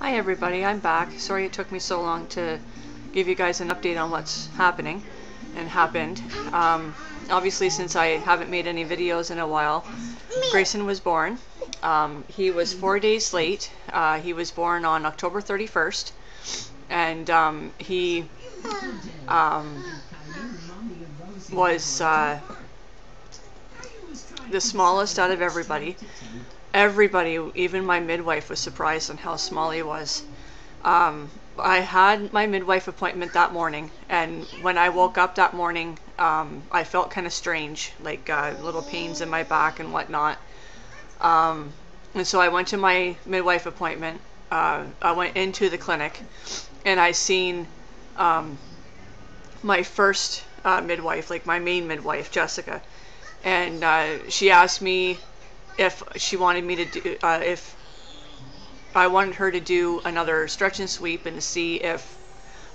Hi everybody, I'm back. Sorry it took me so long to give you guys an update on what's happening and happened. Obviously, since I haven't made any videos in a while, Grayson was born. He was 4 days late. He was born on October 31st, and he was the smallest out of everybody. Everybody, even my midwife, was surprised on how small he was. I had my midwife appointment that morning, and when I woke up that morning, I felt kind of strange, like little pains in my back and whatnot. And so I went to my midwife appointment. I went into the clinic, and I seen my first midwife, like my main midwife, Jessica, and she asked me if she wanted me to do, if I wanted her to do another stretch and sweep and to see if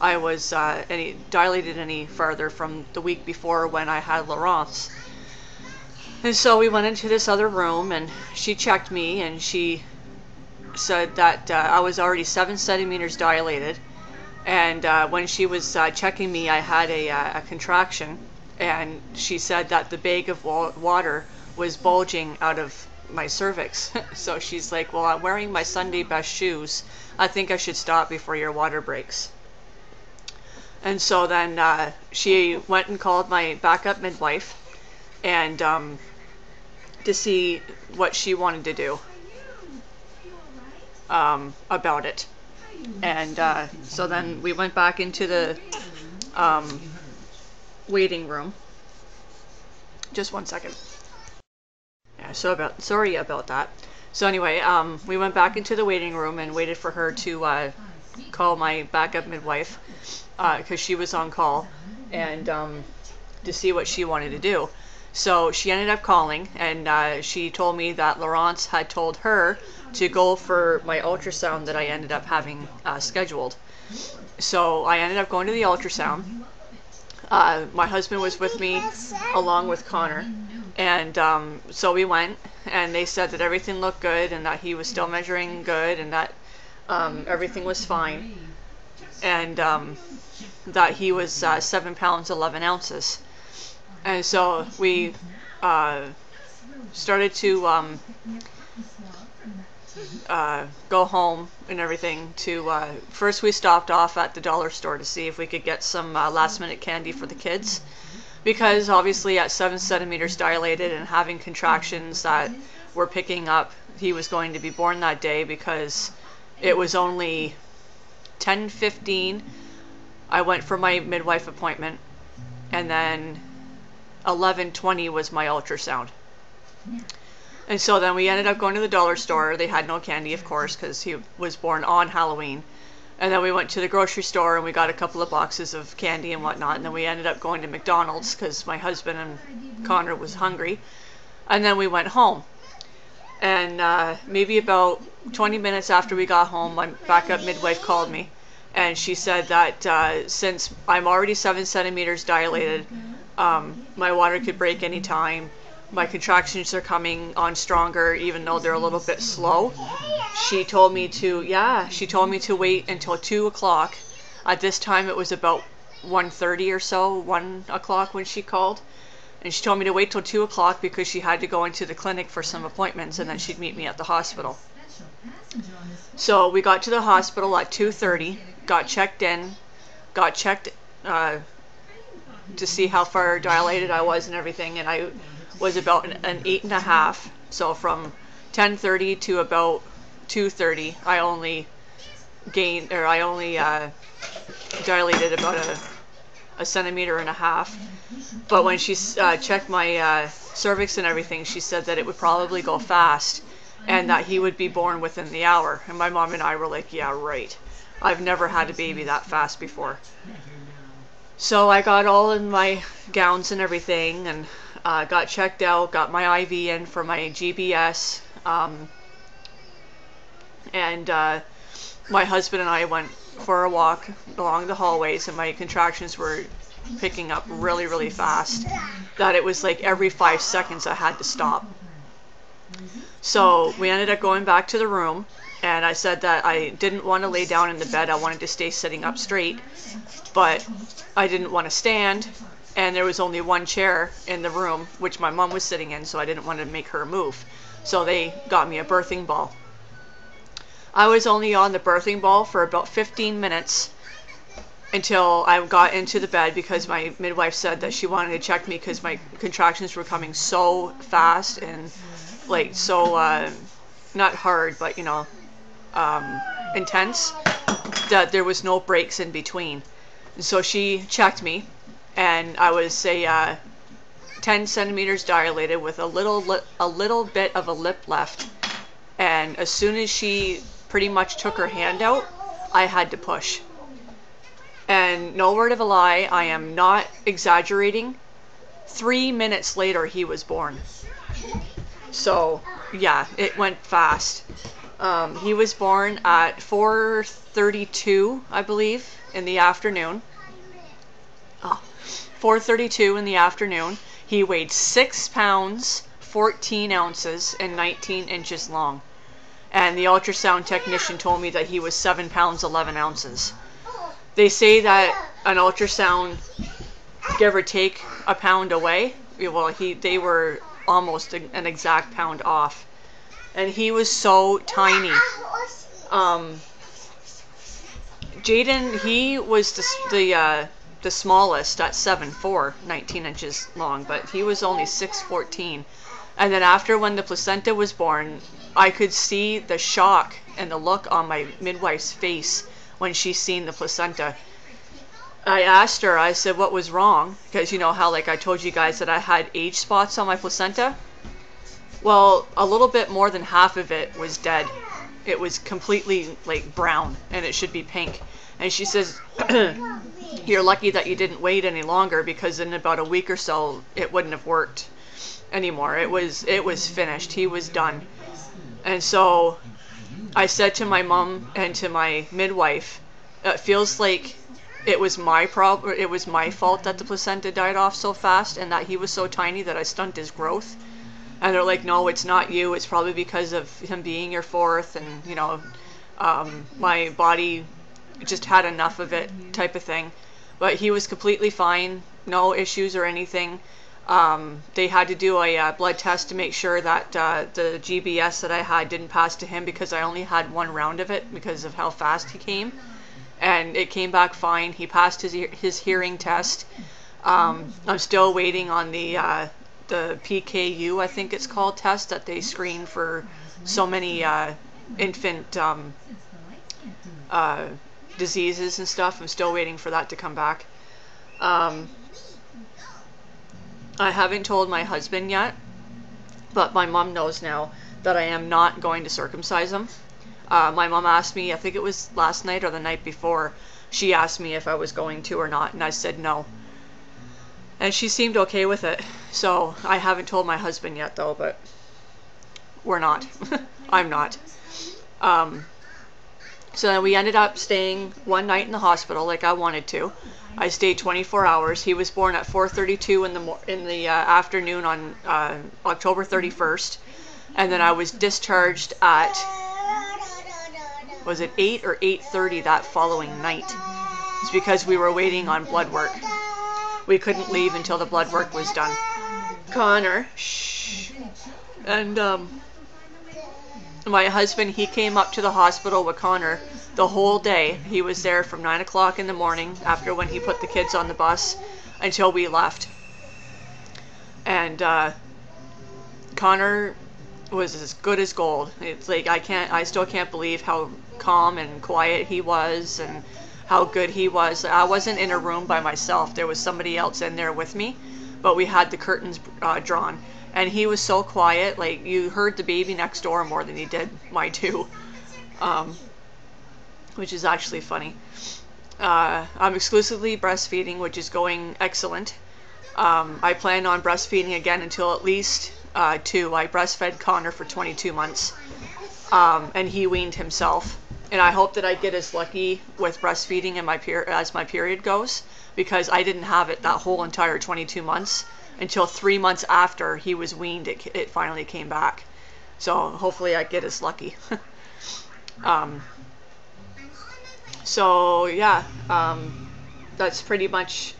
I was dilated any farther from the week before when I had Laurence. And so we went into this other room, and she checked me, and she said that I was already 7 centimeters dilated. And when she was checking me, I had a contraction, and she said that the bag of water was bulging out of my cervix. So she's like, well, I'm wearing my Sunday best shoes. I think I should stop before your water breaks. And so then she went and called my backup midwife and to see what she wanted to do about it. And so then we went back into the waiting room. Just one second. Yeah, sorry about that. So anyway, we went back into the waiting room and waited for her to call my backup midwife, because she was on call, and to see what she wanted to do. So she ended up calling, and she told me that Laurence had told her to go for my ultrasound that I ended up having scheduled. So I ended up going to the ultrasound. My husband was with me along with Connor, and so we went, and they said that everything looked good and that he was still measuring good, and that everything was fine, and that he was 7 pounds 11 ounces. And so we started to go home and everything. First we stopped off at the dollar store to see if we could get some last minute candy for the kids, because obviously at 7 centimeters dilated and having contractions that were picking up, he was going to be born that day, because it was only 10:15. I went for my midwife appointment, and then 11:20 was my ultrasound. And so then we ended up going to the dollar store. They had no candy, of course, because he was born on Halloween. And then we went to the grocery store and we got a couple of boxes of candy and whatnot. And then we ended up going to McDonald's because my husband and Connor was hungry. And then we went home. And maybe about 20 minutes after we got home, my backup midwife called me. And she said that since I'm already 7 centimeters dilated, my water could break any time. My contractions are coming on stronger, even though they're a little bit slow. She told me to wait until 2 o'clock. At this time, it was about 1:30 or so, 1 o'clock when she called. And she told me to wait till 2 o'clock because she had to go into the clinic for some appointments, and then she'd meet me at the hospital. So we got to the hospital at 2:30, got checked in, got checked to see how far dilated I was and everything, and I was about an 8.5. So from 10:30 to about 2:30, I only dilated about a centimeter and a half. But when she checked my cervix and everything, she said that it would probably go fast and that he would be born within the hour. And my mom and I were like, yeah, right. I've never had a baby that fast before. So I got all in my gowns and everything, and got checked out, got my IV in for my GBS, and my husband and I went for a walk along the hallways, and my contractions were picking up really, really fast, that it was like every 5 seconds I had to stop. So we ended up going back to the room, and I said that I didn't want to lay down in the bed. I wanted to stay sitting up straight, but I didn't want to stand, and there was only one chair in the room, which my mom was sitting in, so I didn't want to make her move. So they got me a birthing ball. I was only on the birthing ball for about 15 minutes until I got into the bed, because my midwife said that she wanted to check me because my contractions were coming so fast and like so not hard, but intense, that there was no breaks in between. And so she checked me, and I was say 10 centimeters dilated with a little bit of a lip left. And as soon as she pretty much took her hand out, I had to push. And no word of a lie, I am not exaggerating, 3 minutes later he was born. So yeah, it went fast. He was born at 4:32, I believe, in the afternoon. 4:32 in the afternoon. He weighed 6 pounds, 14 ounces, and 19 inches long. And the ultrasound technician told me that he was 7 pounds, 11 ounces. They say that an ultrasound, give or take a pound away. Well, they were almost an exact pound off. And he was so tiny. Jaden, he was the smallest at 7'4", 19 inches long, but he was only 6'14". And then after, when the placenta was born, I could see the shock and the look on my midwife's face when she seen the placenta. I asked her, I said, what was wrong? Because you know how, like I told you guys, that I had age spots on my placenta? Well, a little bit more than half of it was dead. It was completely like brown, and it should be pink. And she says, you're lucky that you didn't wait any longer, because in about a week or so it wouldn't have worked anymore. It was finished. He was done. And so I said to my mom and to my midwife, it feels like it was my problem. It was my fault that the placenta died off so fast, and that he was so tiny that I stunted his growth. And they're like, no, it's not you. It's probably because of him being your fourth, and my body just had enough of it, type of thing. But he was completely fine, no issues or anything. They had to do a blood test to make sure that the GBS that I had didn't pass to him, because I only had one round of it because of how fast he came. And it came back fine. He passed his hearing test. I'm still waiting on the PKU, I think it's called, test that they screen for so many infant diseases and stuff. I'm still waiting for that to come back. I haven't told my husband yet, but my mom knows now that I am not going to circumcise him. My mom asked me, I think it was last night or the night before, she asked me if I was going to or not, and I said no. And she seemed okay with it. So I haven't told my husband yet, though, but we're not. I'm not. So then we ended up staying one night in the hospital like I wanted to. I stayed 24 hours. He was born at 4:32 in the afternoon on October 31st. And then I was discharged at, was it 8 or 8:30 that following night? It's because we were waiting on blood work. We couldn't leave until the blood work was done. Connor, shh. And my husband, he came up to the hospital with Connor the whole day. He was there from 9 o'clock in the morning, after when he put the kids on the bus, until we left. And Connor was as good as gold. It's like I still can't believe how calm and quiet he was, and how good he was. I wasn't in a room by myself. There was somebody else in there with me, but we had the curtains drawn, and he was so quiet. Like, you heard the baby next door more than you did my two, which is actually funny. I'm exclusively breastfeeding, which is going excellent. I plan on breastfeeding again until at least 2. I breastfed Connor for 22 months, and he weaned himself. And I hope that I get as lucky with breastfeeding in as my period goes, because I didn't have it that whole entire 22 months. Until 3 months after he was weaned, it finally came back. So hopefully I get as lucky. So yeah, that's pretty much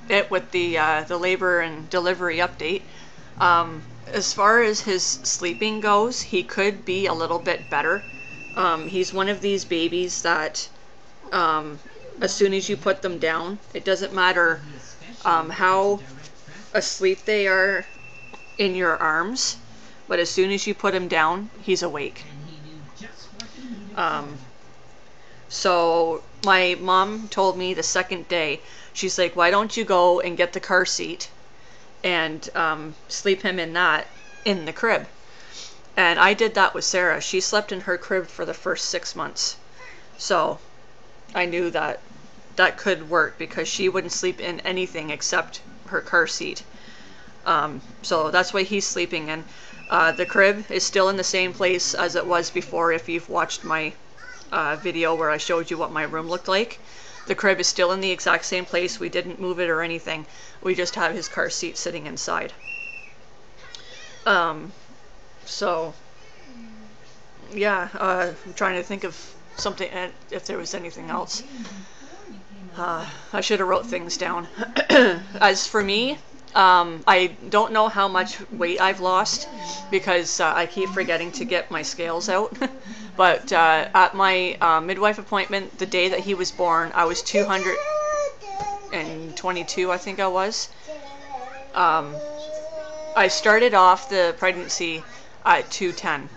it with the labor and delivery update. As far as his sleeping goes, he could be a little bit better. He's one of these babies that as soon as you put them down, it doesn't matter how asleep they are in your arms, but as soon as you put him down, he's awake. So my mom told me the second day, she's like, why don't you go and get the car seat and sleep him in that in the crib? And I did that with Sarah. She slept in her crib for the first 6 months. So I knew that that could work because she wouldn't sleep in anything except her car seat. So that's why he's sleeping in. The crib is still in the same place as it was before. If you've watched my video where I showed you what my room looked like, the crib is still in the exact same place. We didn't move it or anything. We just have his car seat sitting inside. So yeah, I'm trying to think of something, if there was anything else. I should have wrote things down. As for me, I don't know how much weight I've lost because I keep forgetting to get my scales out. But at my midwife appointment, the day that he was born, I was 222, I think I was. I started off the pregnancy at 210.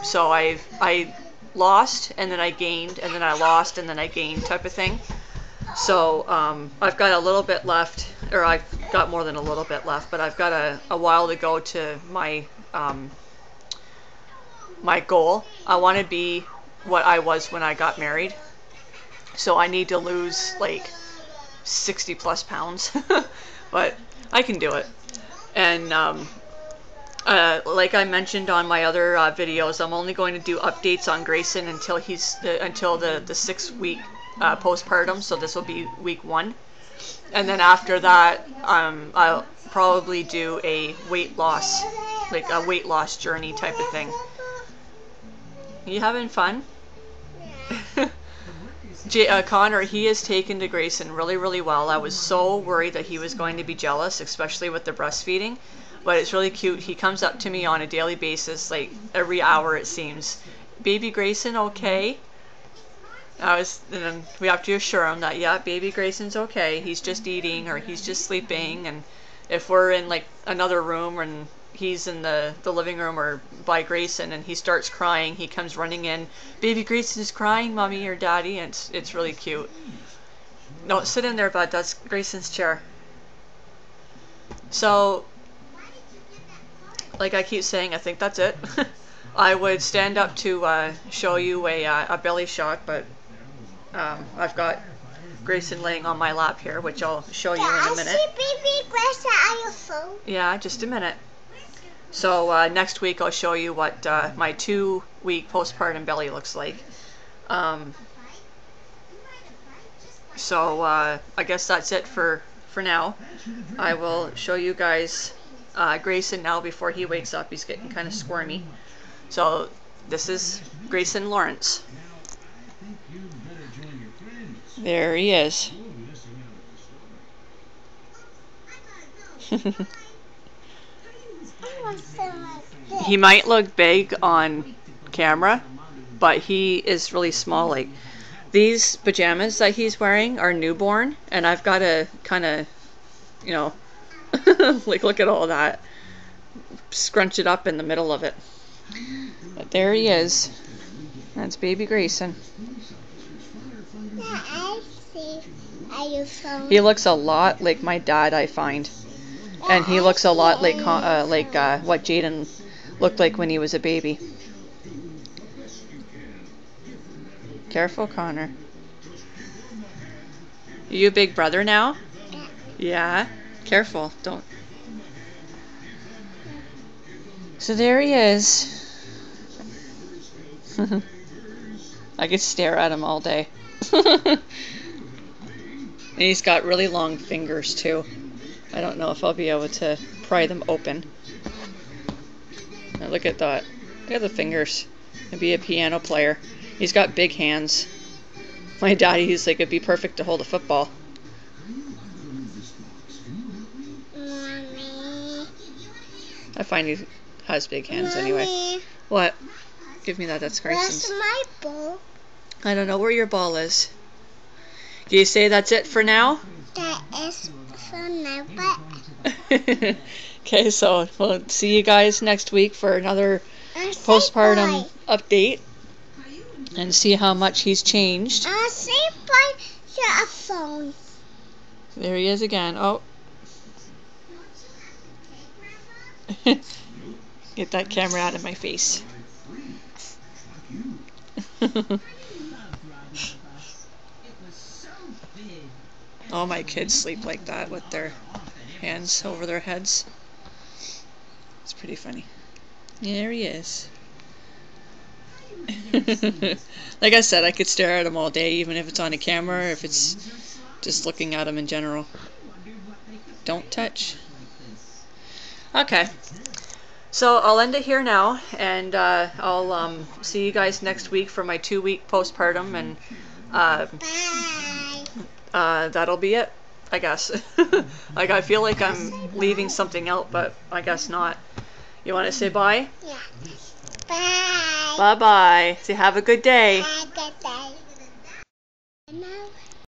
So I lost, and then I gained, and then I lost, and then I gained type of thing. So I've got a little bit left, or I've got more than a little bit left, but I've got a while to go to my my goal. I want to be what I was when I got married. So I need to lose like 60 plus pounds, but I can do it. And like I mentioned on my other videos, I'm only going to do updates on Grayson until until the 6-week postpartum. So this will be week 1, and then after that, I'll probably do a weight loss, like a weight loss journey type of thing. You having fun? Connor, he is taken to Grayson really, really well. I was so worried that he was going to be jealous, especially with the breastfeeding. But it's really cute. He comes up to me on a daily basis, like every hour it seems. Baby Grayson, okay? And then we have to assure him that, yeah, baby Grayson's okay. He's just eating or he's just sleeping. And if we're in like another room and he's in the living room or by Grayson and he starts crying, he comes running in. Baby Grayson is crying, mommy or daddy, and it's really cute. No, sit in there, bud. That's Grayson's chair. So, like I keep saying, I think that's it. I would stand up to show you a belly shot, but I've got Grayson laying on my lap here, which I'll show you in a minute. I see baby Grayson on your phone. Yeah, just a minute. So next week I'll show you what my 2-week postpartum belly looks like. So I guess that's it for now. I will show you guys Grayson now before he wakes up. He's getting kind of squirmy. So this is Grayson Lawrence. There he is. He might look big on camera, but he is really small. Like, these pajamas that he's wearing are newborn, and I've got to kind of, you know, like, look at all that. Scrunch it up in the middle of it. But there he is. That's baby Grayson. He looks a lot like my dad, I find. And he looks a lot like what Jaden looked like when he was a baby. Careful, Connor. You a big brother now? Yeah? Careful, don't. So there he is. I could stare at him all day. And he's got really long fingers too. I don't know if I'll be able to pry them open. Now look at that. Look at the fingers. He'd be a piano player. He's got big hands. My daddy, he's like, it'd be perfect to hold a football. Mommy. I find he has big hands anyway. Mommy. What? Give me that. That's Grayson's. Where's my ball? I don't know where your ball is. Do you say that's it for now? That is for now, but Okay, so we'll see you guys next week for another postpartum update and see how much he's changed. I'll say bye to a phone. There he is again. Oh. Get that camera out of my face. All my kids sleep like that with their hands over their heads. It's pretty funny. There he is. Like I said, I could stare at him all day, even if it's on a camera, or if it's just looking at him in general. Don't touch. Okay. So I'll end it here now, and I'll see you guys next week for my 2-week postpartum, and Bye. that'll be it, I guess. Like, I feel like I'm leaving something out, but I guess not. You want to say bye? Yeah. Bye. Bye-bye. Say have a good day. Bye.